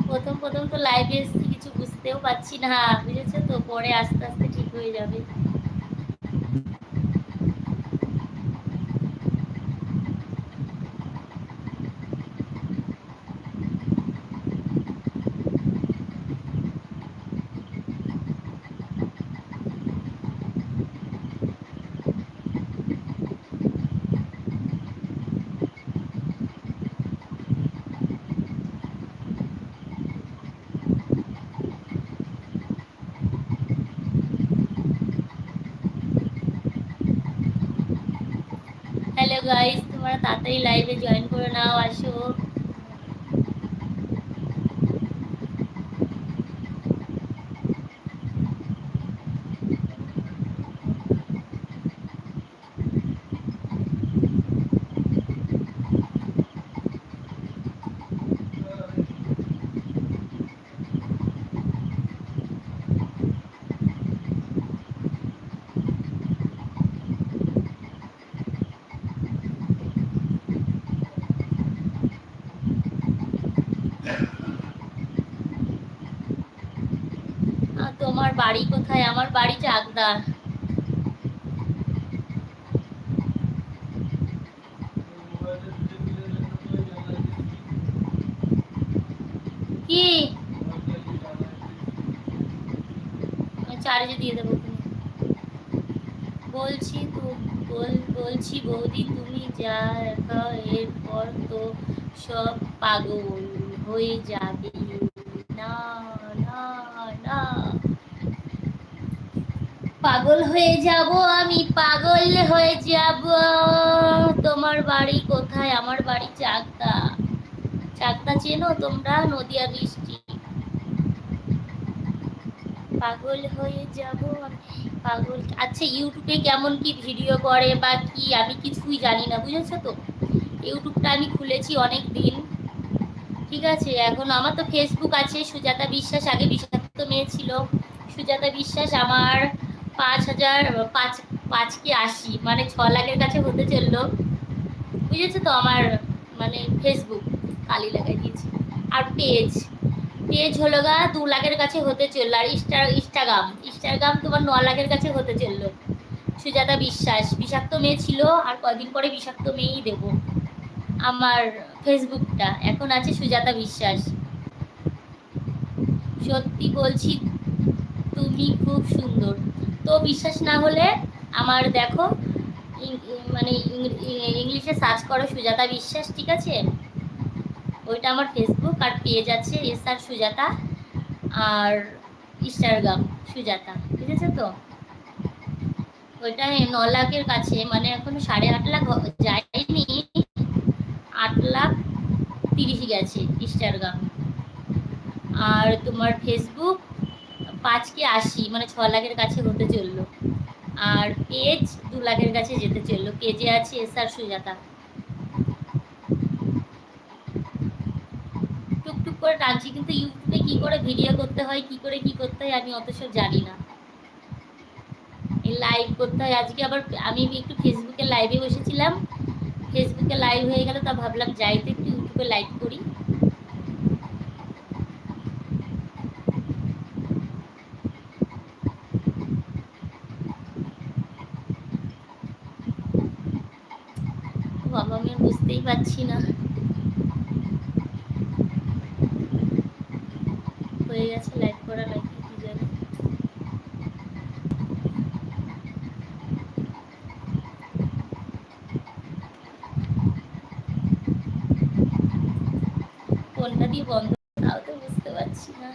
প্রথম প্রথম তো লাইভে এসেছি, কিছু বুঝতেও পারছি না, বুঝেছো তো, পরে আস্তে আস্তে ঠিক হয়ে যাবে। হ্যালো গাইস, তোমরা তাড়াতাড়ি লাইভে জয়েন করে নাও, আসো। তোমার বাড়ি কোথায়? আমার বাড়ি চাকদা। কি চার্জে দিয়ে দেবো? বলছি তো, বলছি বৌদি, তুমি যা একা, এরপর তো সব পাগল হয়ে যাবে। না না না, পাগল হয়ে যাব আমি, পাগল হয়ে যাব। তোমার বাড়ি কোথায়? আমার বাড়ি চাকদা। চাকদা চেনো তোমরা? নদিয়া ডিস্ট্রিক্ট। পাগল হয়ে যাব আমি, পাগল। আচ্ছা, ইউটিউবে কেমন কি ভিডিও করে বা কি, আমি কিছুই জানি না, বুঝেছো তো। ইউটিউবটা আমি খুলেছি অনেক দিন, ঠিক আছে। এখন আমার তো ফেসবুক আছে, সুজাতা বিশ্বাস, আগে বিষাক্ত মেয়ে ছিল সুজাতা বিশ্বাস। আমার 5,000, 5 কি 80, মানে 6 লাখের কাছে হতে চললো, বুঝেছো তো। আমার মানে ফেসবুক কালি লাগাই দিয়েছি। আর পেজ, পেজ হলো গা 2 লাখের কাছে হতে চললো। আর ইনস্টাগ্রাম, ইনস্টাগ্রাম তোমার 9 লাখের কাছে হতে চললো। সুজাতা বিশ্বাস, বিষাক্ত মেয়ে ছিল, আর কদিন পরে বিষাক্ত মেয়েই দেবো। আমার ফেসবুকটা এখন আছে সুজাতা বিশ্বাস। সত্যি বলছি, তুমি খুব সুন্দর। তো বিশ্বাস না হলে আমার দেখো, মানে ইংলিশে সার্চ করো সুজাতা বিশ্বাস, ঠিক আছে। ওইটা আমার ফেসবুক, আর পেজ আছে এস আর সুজাতা, আর ইনস্টাগ্রাম সুজাতা, ঠিক আছে তো। ওইটা 9 লাখের কাছে, মানে এখন 8.5 লাখ যায়নি, 8,30,000 গেছে ইনস্টাগ্রাম। আর তোমার ফেসবুক 5 কি 80, মানে 6 লাখের কাছে হতে চললো। আর পেজ 2 লাখের কাছে যেতে চললো। পেজে আছে এস আর সুজাতা। টুকটুক করে টানছি, কিন্তু ইউটিউবে কি করে ভিডিও করতে হয়, কি করে কি করতে হয়, আমি অত সব জানি না। লাইভ করতে হয়। আজকে আবার আমি একটু ফেসবুকে লাইভে বসেছিলাম, ফেসবুকে লাইভ হয়ে গেল, তা ভাবলাম যাই তো একটু ইউটিউবে লাইভ করি। বাবা, আমি বুঝতেই পারছি না। হয়ে গেছে লাইভ করা, লাইভ কি জানি। কোনটা দিয়ে বন্ধ, তাও তো বুঝতে পারছি না।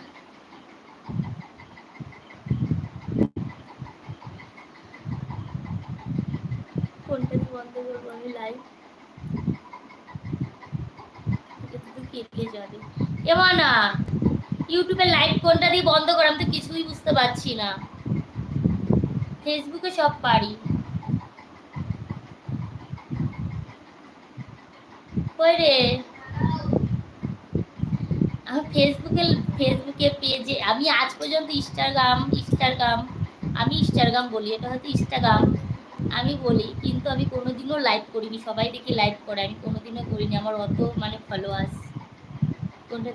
কোনটা দিয়ে বন্ধ করবো আমি লাইভ? কেটে যাবে এমন না। ইউটিউবে লাইভ কোনটা দিয়ে বন্ধ করা, আমি তো কিছুই বুঝতে পারছি না। ফেসবুকে সব পারি। কই রে? আমি ফেসবুকে পেজে, আমি আজ পর্যন্ত ইনস্টাগ্রাম, আমি ইনস্টাগ্রাম বলি, এটা হয়তো ইনস্টাগ্রাম আমি বলি, কিন্তু আমি কোনোদিনও লাইভ করিনি। সবাই দেখি লাইভ করে, আমি কোনোদিনও করিনি। আমার অত মানে ফলোয়ার্স। কোনটা